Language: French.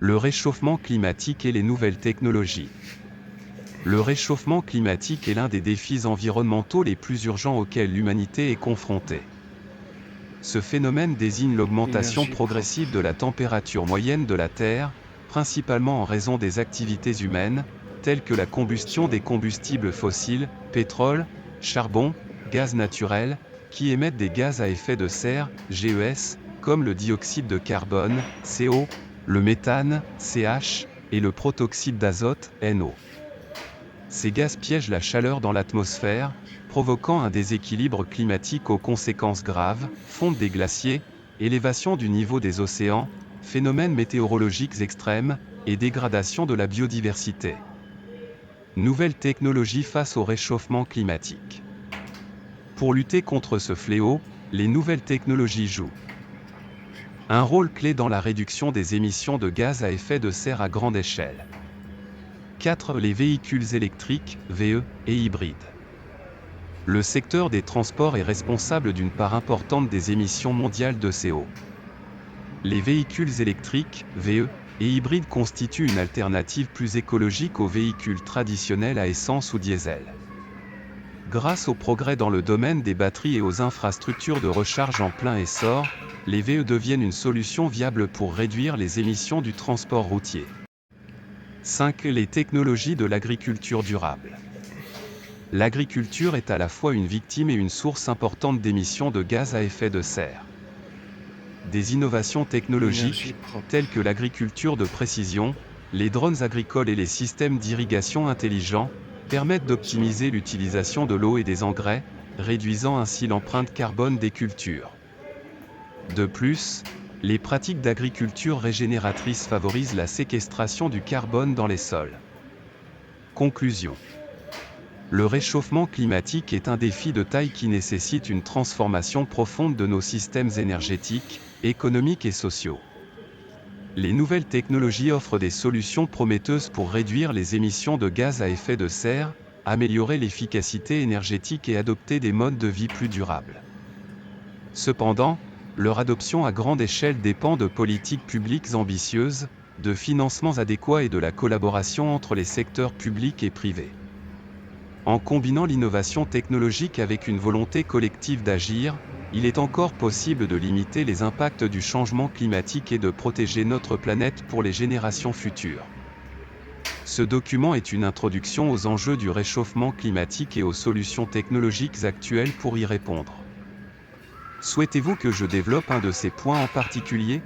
Le réchauffement climatique et les nouvelles technologies. Le réchauffement climatique est l'un des défis environnementaux les plus urgents auxquels l'humanité est confrontée. Ce phénomène désigne l'augmentation progressive de la température moyenne de la Terre, principalement en raison des activités humaines, telles que la combustion des combustibles fossiles, pétrole, charbon, gaz naturel, qui émettent des gaz à effet de serre, GES, comme le dioxyde de carbone, CO, le méthane, CH, et le protoxyde d'azote, NO. Ces gaz piègent la chaleur dans l'atmosphère, provoquant un déséquilibre climatique aux conséquences graves, fonte des glaciers, élévation du niveau des océans, phénomènes météorologiques extrêmes, et dégradation de la biodiversité. Nouvelles technologies face au réchauffement climatique. Pour lutter contre ce fléau, les nouvelles technologies jouent un rôle clé dans la réduction des émissions de gaz à effet de serre à grande échelle. 4. Les véhicules électriques, VE, et hybrides. Le secteur des transports est responsable d'une part importante des émissions mondiales de CO. Les véhicules électriques, VE, et hybrides constituent une alternative plus écologique aux véhicules traditionnels à essence ou diesel. Grâce au progrès dans le domaine des batteries et aux infrastructures de recharge en plein essor, les VE deviennent une solution viable pour réduire les émissions du transport routier. 5. Les technologies de l'agriculture durable. L'agriculture est à la fois une victime et une source importante d'émissions de gaz à effet de serre. Des innovations technologiques, telles que l'agriculture de précision, les drones agricoles et les systèmes d'irrigation intelligents, permettent d'optimiser l'utilisation de l'eau et des engrais, réduisant ainsi l'empreinte carbone des cultures. De plus, les pratiques d'agriculture régénératrice favorisent la séquestration du carbone dans les sols. Conclusion. Le réchauffement climatique est un défi de taille qui nécessite une transformation profonde de nos systèmes énergétiques, économiques et sociaux. Les nouvelles technologies offrent des solutions prometteuses pour réduire les émissions de gaz à effet de serre, améliorer l'efficacité énergétique et adopter des modes de vie plus durables. Cependant, leur adoption à grande échelle dépend de politiques publiques ambitieuses, de financements adéquats et de la collaboration entre les secteurs publics et privés. En combinant l'innovation technologique avec une volonté collective d'agir, il est encore possible de limiter les impacts du changement climatique et de protéger notre planète pour les générations futures. Ce document est une introduction aux enjeux du réchauffement climatique et aux solutions technologiques actuelles pour y répondre. Souhaitez-vous que je développe un de ces points en particulier ?